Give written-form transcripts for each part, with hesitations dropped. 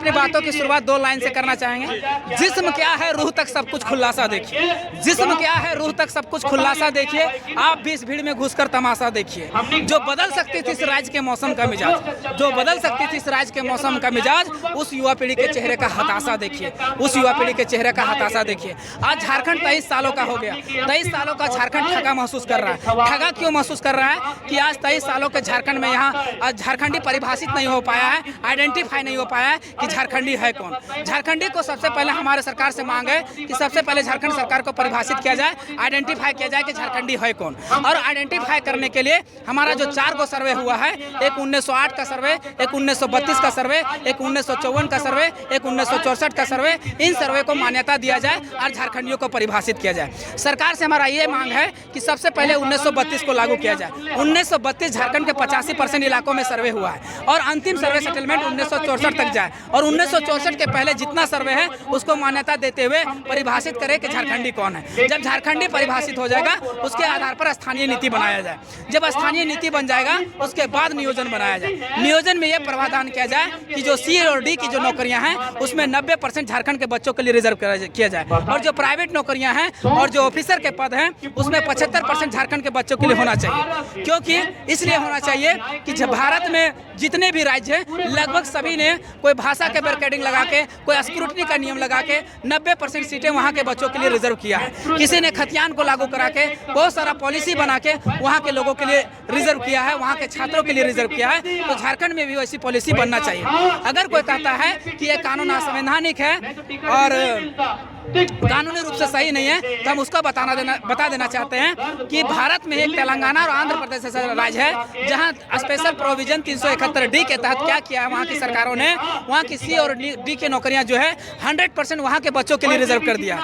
अपनी बातों की शुरुआत 2 लाइन से करना चाहेंगे। जिस्म क्या है रूह तक सब कुछ खुलासा देखिए, जिस्म क्या है रूह तक सब कुछ खुलासा देखिए, आप भी इस भीड़ में घुसकर तमाशा देखिए। जो बदल सकती थी इस राज्य के मौसम का मिजाज, जो बदल सकती थी इस राज्य के मौसम का मिजाज, उस युवा पीढ़ी के चेहरे का हताशा देखिए, उस युवा पीढ़ी के चेहरे का हताशा देखिए। आज झारखंड 23 सालों का हो गया, 23 सालों का झारखंड ठगा महसूस कर रहा है। ठगा क्यों महसूस कर रहा है कि आज 23 सालों के झारखंड में यहाँ झारखंडी परिभाषित नहीं हो पाया है, आइडेंटिफाई नहीं हो पाया है कि झारखंडी है कौन। झारखंडी को सबसे पहले हमारे सरकार से मांग है कि सबसे पहले झारखंड सरकार को परिभाषित किया जाए, आइडेंटिफाई किया जाए कि झारखंडी है कौन। और आइडेंटिफाई करने के लिए हमारा जो 4 गो सर्वे हुआ है, एक 1908 का सर्वे, एक 1932 का सर्वे, एक 1954 का सर्वे, एक 1964 का सर्वे, इन सर्वे को मान्यता दिया जाए और झारखंडियों को परिभाषित किया जाए। सरकार से हमारा ये मांग है कि सबसे पहले 1932 को लागू किया जाए। 1932 झारखंड के 85% इलाकों में सर्वे हुआ है और अंतिम सर्वे सेटलमेंट 1964 तक जाए और 1964 के पहले जितना सर्वे है उसको मान्यता देते हुए परिभाषित करे कि झारखंडी कौन है। जब झारखंडी परिभाषित हो जाएगा उसके आधार पर स्थानीय नीति बनाया जाए। जब स्थानीय नीति बन जाएगा उसके बाद नियोजन बनाया जाए। नियोजन में यह प्रावधान किया जाए कि जो सी और डी की जो नौकरियां हैं उसमें 90% झारखंड के बच्चों के लिए रिजर्व किया जाए और जो प्राइवेट नौकरियां हैं और जो ऑफिसर के पद हैं उसमें 75% झारखंड के बच्चों के लिए होना चाहिए। क्योंकि इसलिए होना चाहिए कि जब भारत में जितने भी राज्य हैं लगभग सभी ने कोई भाषा के बैरिकेडिंग लगा के, कोई स्क्रूटनी का नियम लगा के 90% सीटें वहाँ के बच्चों के लिए रिजर्व किया है। किसी ने खतियान को लागू करा के बहुत सारा पॉलिसी बना के वहाँ के लोगों के लिए रिजर्व किया है, वहाँ के छात्रों के लिए रिजर्व किया है। तो झारखंड में भी वैसी पॉलिसी बनना चाहिए। अगर कोई कहता है कि ये कानून असंवैधानिक है और कानूनी रूप से सही नहीं है तो हम उसका बता देना चाहते हैं कि भारत में एक तेलंगाना और आंध्र प्रदेश ऐसा राज्य है जहां स्पेशल प्रोविजन 371D के तहत क्या किया है वहां की सरकारों ने, वहां की सी और डी की नौकरियां जो है 100% वहां के बच्चों के लिए रिजर्व कर दिया।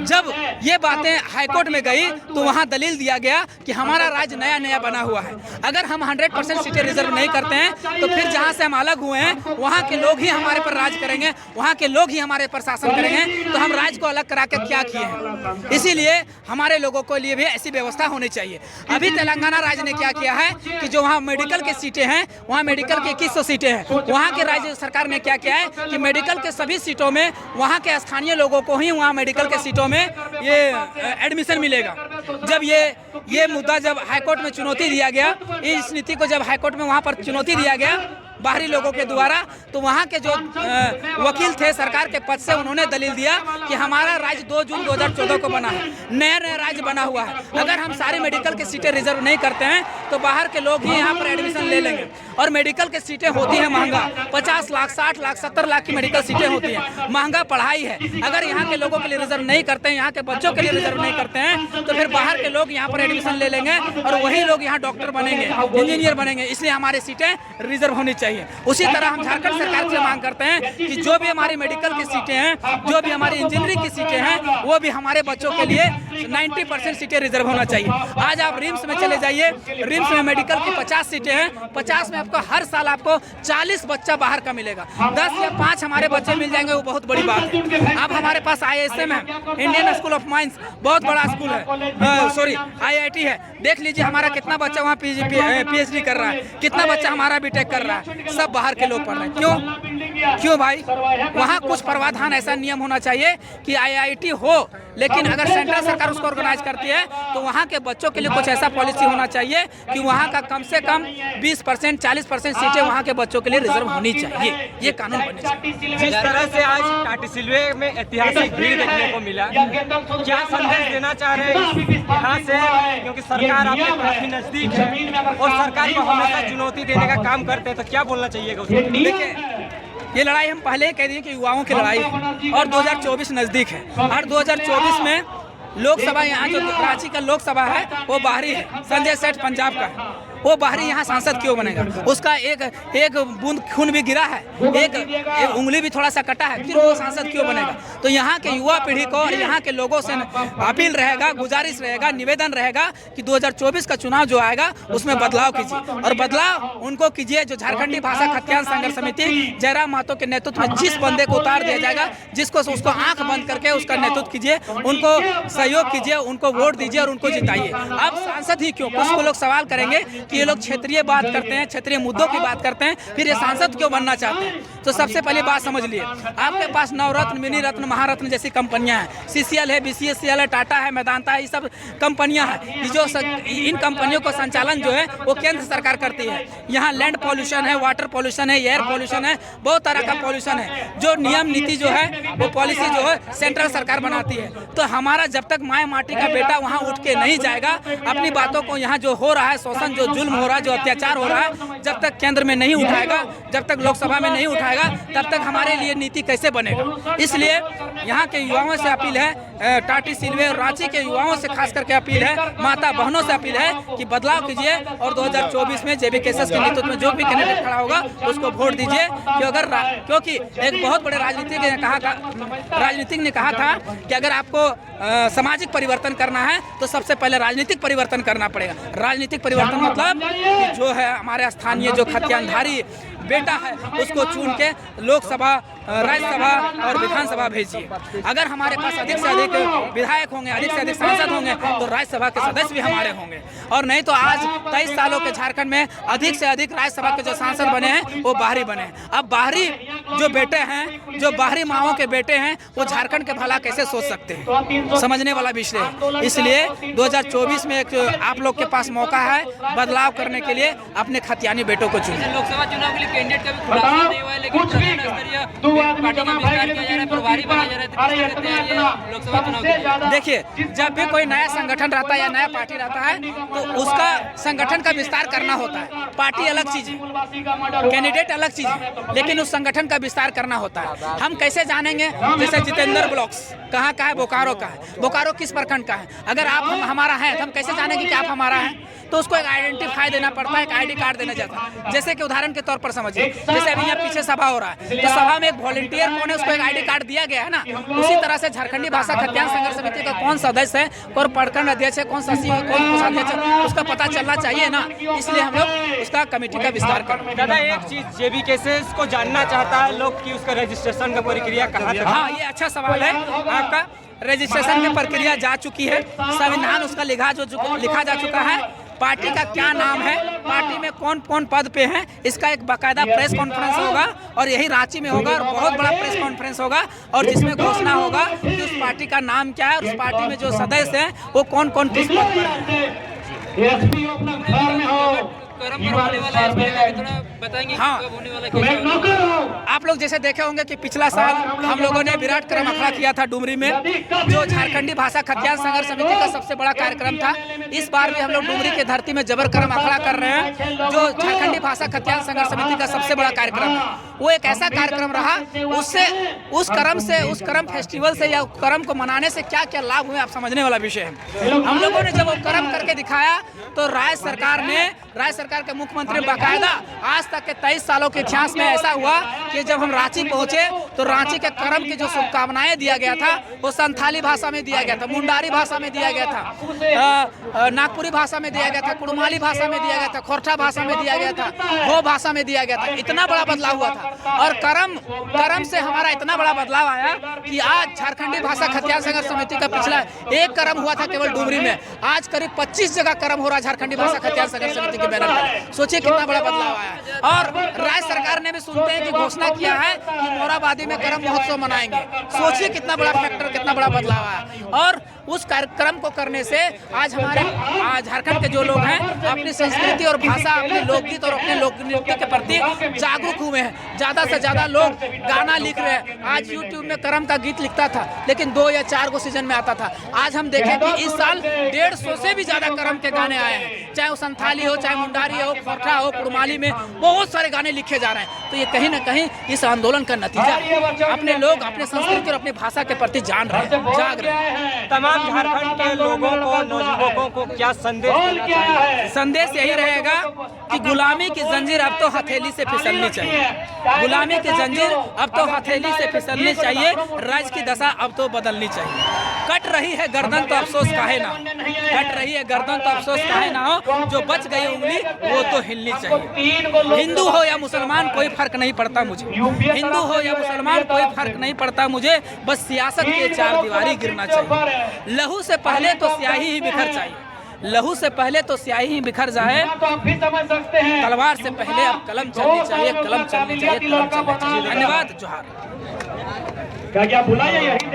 जब ये बातें हाईकोर्ट में गई तो वहां दलील दिया गया कि हमारा राज्य नया नया बना हुआ है, अगर हम 100% सीटें रिजर्व नहीं करते हैं तो फिर जहाँ से हम अलग हुए हैं वहाँ के लोग ही हमारे पर राज करेंगे, वहाँ के लोग ही हमारे पर शासन करेंगे, तो हम राज्य को अलग करा के क्या किए हैं। इसीलिए हमारे लोगों के लिए भी ऐसी व्यवस्था होनी चाहिए। अभी तेलंगाना राज्य ने क्या किया है कि जो वहाँ मेडिकल की सीटें हैं, वहाँ मेडिकल की 2100 सीटें हैं, वहाँ के राज्य सरकार ने क्या किया है कि मेडिकल के सभी सीटों में वहाँ के स्थानीय लोगों को ही वहाँ मेडिकल के सीटों में ये एडमिशन मिलेगा। जब ये मुद्दा जब हाईकोर्ट में चुनौती दिया गया, इस नीति को जब हाईकोर्ट में वहाँ पर चुनौती दिया गया बाहरी लोगों के द्वारा, तो वहाँ के जो वकील थे सरकार के पद से उन्होंने दलील दिया कि हमारा राज्य 2 जून 2014 को बना है, नया नया राज्य बना हुआ है, अगर हम सारी मेडिकल की सीटें रिजर्व नहीं करते हैं तो बाहर के लोग ही यहाँ पर एडमिशन ले लेंगे। और मेडिकल की सीटें होती हैं महंगा, 50 लाख 60 लाख 70 लाख की मेडिकल सीटें होती हैं, महंगा पढ़ाई है। अगर यहाँ के लोगों के लिए रिजर्व नहीं करते हैं, यहाँ के बच्चों के लिए रिजर्व नहीं करते हैं तो फिर बाहर के लोग यहाँ पर एडमिशन ले लेंगे और वही लोग यहाँ डॉक्टर बनेंगे, इंजीनियर बनेंगे। इसलिए हमारी सीटें रिजर्व होनी चाहिए। उसी तरह हम झारखंड सरकार से मांग करते हैं कि जो भी हमारी मेडिकल की सीटें हैं, जो भी हमारी इंजीनियरिंग की सीटें हैं, वो भी हमारे बच्चों के लिए 90% सीटें रिजर्व होना चाहिए। आज आप रिम्स में चले जाइए, रिम्स में मेडिकल की 50 सीटें हैं, 50 में आपको हर साल आपको 40 बच्चा बाहर का मिलेगा। 10 या 5 हमारे बच्चे मिल जाएंगे, वो बहुत बड़ी बात है। अब हमारे पास ISM है, इंडियन स्कूल ऑफ माइंस, बहुत बड़ा स्कूल है, सॉरी IIT है। देख लीजिए हमारा कितना बच्चा वहाँ PhD कर रहा है, कितना बच्चा हमारा BTech कर रहा है, सब बाहर के लोग पढ़ रहे हैं। क्यों भाई? वहाँ कुछ प्रावधान, ऐसा नियम होना चाहिए कि IIT हो, लेकिन अगर सेंट्रल सरकार उसको ऑर्गेनाइज करती है तो वहाँ के बच्चों के लिए कुछ ऐसा पॉलिसी होना चाहिए कि वहाँ का कम से कम 20% 40% सीटें वहाँ के बच्चों के लिए रिजर्व होनी चाहिए। ये कानून बनना चाहिए। जिस तरह से आज टाटीसिलवे में ऐतिहासिक भीड़ देखने को मिला, क्या संदेश देना चाह रहे हैं यहाँ से, क्योंकि सरकार आपके काफी नजदीक है और सरकार को हमेशा चुनौती देने का काम करते हैं, तो क्या बोलना चाहिएगा उसको? देखिए, ये लड़ाई हम पहले ही कह दिए कि युवाओं की लड़ाई है और 2024 नज़दीक है और 2024 में लोकसभा, यहाँ जो रांची का लोकसभा है वो बाहरी है, संजय सेठ पंजाब का है, वो बाहरी यहाँ सांसद क्यों बनेगा? उसका एक बूंद खून भी गिरा है, एक उंगली भी थोड़ा सा कटा है, फिर वो सांसद क्यों बनेगा? तो यहाँ के युवा पीढ़ी को और यहाँ के लोगों से अपील रहेगा, गुजारिश रहेगा, निवेदन रहेगा कि 2024 का चुनाव जो आएगा उसमें बदलाव कीजिए और बदलाव उनको कीजिए जो झारखंडी भाषा खतियान संघर्ष समिति जयराम महतो के नेतृत्व में जिस बंदे को उतार दिया जाएगा, जिसको उसको आंख बंद करके उसका नेतृत्व कीजिए, उनको सहयोग कीजिए, उनको वोट दीजिए और उनको जिताइए। अब सांसद ही क्यों, कुछ लोग सवाल करेंगे कि ये लोग क्षेत्रीय बात करते हैं, क्षेत्रीय मुद्दों की बात करते हैं, फिर ये सांसद क्यों बनना चाहते हैं। तो सबसे पहले बात समझ लिए, आपके पास नवरत्न, मिनी रत्न, महारत्न जैसी कंपनियां हैं, CCL है, BCSCL है, टाटा है, मेदांता है, ये सब कंपनियां हैं। जो इन कंपनियों का संचालन जो है वो केंद्र सरकार करती है। यहाँ लैंड पॉल्यूशन है, वाटर पॉल्यूशन है, एयर पॉल्यूशन है, बहुत तरह का पॉल्यूशन है। जो नियम नीति जो है वो पॉलिसी जो है सेंट्रल सरकार बनाती है। तो हमारा जब तक माय माटी का बेटा वहाँ उठ के नहीं जाएगा, अपनी बातों को, यहाँ जो हो रहा है शोषण, जो जुल्म हो रहा है, जो अत्याचार हो रहा है, जब तक केंद्र में नहीं उठाएगा, जब तक लोकसभा में नहीं उठाएगा, तब तक हमारे लिए नीति कैसे बनेगा। इसलिए यहाँ के युवाओं से अपील है, टाटी सिलवे और रांची के युवाओं से खास करके अपील है, माता बहनों से अपील है कि बदलाव कीजिए और 2024 में JB केसस के नेतृत्व में जो भी कैंडिडेट खड़ा होगा उसको वोट दीजिए। क्योंकि एक बहुत बड़े राजनीतिज्ञ ने कहा था कि अगर आपको सामाजिक परिवर्तन करना है तो सबसे पहले राजनीतिक परिवर्तन करना पड़ेगा। राजनीतिक परिवर्तन मतलब कि जो है हमारे स्थानीय जो खतियानधारी बेटा है उसको चुन के लोकसभा, राज्यसभा और विधानसभा भेजिए। अगर हमारे पास अधिक से अधिक विधायक होंगे, अधिक से अधिक सांसद होंगे तो राज्यसभा के सदस्य भी हमारे होंगे। और नहीं तो आज 23 सालों के झारखंड में अधिक से अधिक राज्यसभा के जो सांसद बने हैं वो बाहरी बने हैं। अब बाहरी जो बेटे हैं, जो बाहरी माओं के बेटे हैं, वो झारखंड के भला कैसे सोच सकते हैं, समझने वाला विषय है। इसलिए 2024 में एक आप लोग के पास मौका है बदलाव करने के लिए, अपने खतियानी बेटों को चुनिए। लोकसभा चुनाव के लिए कैंडिडेट का भी खुलासा नहीं हुआ है, लेकिन प्रधान स्तरीय पार्टी का विस्तार किया जा रहा है, प्रभारी बनाया जा रहा है। तो कहते हैं ये लोकसभा चुनाव के लिए। देखिए, जब भी कोई नया संगठन रहता है या नया पार्टी रहता है तो उसका संगठन का विस्तार करना होता है। पार्टी अलग चीज है, कैंडिडेट अलग चीज है, लेकिन उस संगठन का विस्तार करना होता है। हम कैसे जानेंगे, जैसे जितेंद्र ब्लॉक्स कहाँ का है, बोकारो का है, बोकारो किस प्रखंड का है। अगर आप हमारा है तो हम कैसे जानेंगे कि आप हमारा हैं। तो उसको एक आइडेंटिफाई देना पड़ता है, एक ID कार्ड देना जाता है। जैसे कि उदाहरण के तौर पर समझिए, जैसे अभी यहाँ पीछे सभा हो रहा है तो सभा में एक वॉलंटियर कौन है उसको एक ID कार्ड दिया गया है ना। उसी तरह से झारखंडी भाषा खतियान संघर्ष समिति का कौन सदस्य है, कौन प्रखंड अध्यक्ष है, कौन सचिव है, कौन कोषाध्यक्ष है, उसका पता चलना चाहिए ना। इसलिए हम लोग उसका कमेटी का विस्तार कर रहे हैं। दादा, एक चीज JB केसेस को जानना चाहता है लोग कि उसका रजिस्ट्रेशन का प्रक्रिया कहाँ तक। हाँ, ये अच्छा सवाल है आपका। रजिस्ट्रेशन की प्रक्रिया जा चुकी है, संविधान उसका लिखा जा चुका है, पार्टी का क्या नाम है, पार्टी में कौन कौन पद पे हैं, इसका एक बाकायदा प्रेस कॉन्फ्रेंस होगा और यही रांची में होगा और बहुत बड़ा प्रेस कॉन्फ्रेंस होगा और जिसमें घोषणा होगा कि उस पार्टी का नाम क्या है और उस पार्टी में जो सदस्य हैं वो कौन कौन किस पद पर हैं। कर्म होने वाला है, इसके बारे में थोड़ा बताएंगे। हाँ, कब होने वाला है? आप लोग जैसे देखे होंगे कि पिछला साल हम लोगों ने विराट क्रम अखड़ा किया था डुमरी में, जो झारखंडी भाषा खतियान संघर्ष समिति का सबसे बड़ा कार्यक्रम था। इस बार भी हम लोग डुमरी की धरती में जबर क्रम अखड़ा कर रहे हैं, जो झारखंडी भाषा खतियान संघर्ष समिति का सबसे बड़ा कार्यक्रम है। वो एक ऐसा कार्यक्रम रहा, उससे उस कर्म फेस्टिवल से या कर्म को मनाने से क्या क्या लाभ हुए आप समझने वाला विषय है। हम लोगों ने जब वो कर्म करके दिखाया तो राज्य सरकार के मुख्यमंत्री बाकायदा आज तक के 23 सालों के इतिहास में ऐसा हुआ कि जब हम रांची पहुंचे तो रांची के कर्म की जो शुभकामनाएं दिया गया था वो संथाली भाषा में दिया गया था, मुंडारी भाषा में दिया गया था, नागपुरी भाषा में दिया गया था, कुड़माली भाषा में दिया गया था, खोरठा भाषा में दिया गया था, हो भाषा में दिया गया था। इतना बड़ा बदलाव हुआ था और कर्म से हमारा इतना बड़ा बदलाव आया कि आज झारखंडी भाषा खतियान संघर्ष समिति का पिछला एक कर्म हुआ था केवल डुमरी में, आज करीब 25 जगह कर्म हो रहा है झारखंडी भाषा खतियान संघर्ष समिति के बैनर पर। सोचिए कितना बड़ा बदलाव आया। और राज्य सरकार ने भी सुनते हैं कि घोषणा किया है कि मोराबादी में कर्म महोत्सव मनाएंगे। सोचिए कितना बड़ा फैक्टर, कितना बड़ा बदलाव आया। और उस कार्यक्रम को करने से आज हमारे झारखंड के जो लोग हैं अपनी संस्कृति और भाषा, अपने लोकगीत और अपने लोक नृत्य के प्रति जागरूक हुए हैं। ज़्यादा से ज़्यादा लोग गाना लिख रहे हैं। आज यूट्यूब में कर्म का गीत लिखता था लेकिन 2 या 4 को सीजन में आता था। आज हम देखें कि इस साल 150 से भी ज़्यादा कर्म के गाने आए हैं, चाहे वो संथाली हो, चाहे मुंडारी हो, खोरठा हो, कुड़माली में बहुत सारे गाने लिखे जा रहे हैं। तो ये कहीं ना कहीं इस आंदोलन का नतीजा है। अपने लोग अपने संस्कृति और अपनी भाषा के प्रति जाग रहे हैं। तमाम झारखंड के लोगों को, नौजुवानों को क्या संदेश देना चाहिए? संदेश यही रहेगा कि गुलामी की जंजीर अब तो हथेली से फिसलनी चाहिए। गुलामी की जंजीर अब तो हथेली से फिसलनी चाहिए। राज्य की दशा अब तो बदलनी चाहिए। कट रही है गर्दन तो अफसोस काहे ना हो, कट रही है गर्दन तो अफसोस काहे ना हो, जो बच गई उंगली वो तो हिलनी चाहिए। हिंदू हो या मुसलमान कोई फर्क नहीं पड़ता मुझे, हिंदू हो या मुसलमान कोई फर्क नहीं पड़ता मुझे, बस सियासत की 4 दीवारी गिरना चाहिए। लहू से पहले तो स्याही ही बिखर चाहिए, लहू से पहले तो स्याही ही बिखर जाए, तो आप भी समझ सकते हैं। तलवार से पहले अब कलम चलनी चाहिए, कलम चलनी चाहिए, कलम चलनी चाहिए। धन्यवाद, जोहार। क्या बुलाया यही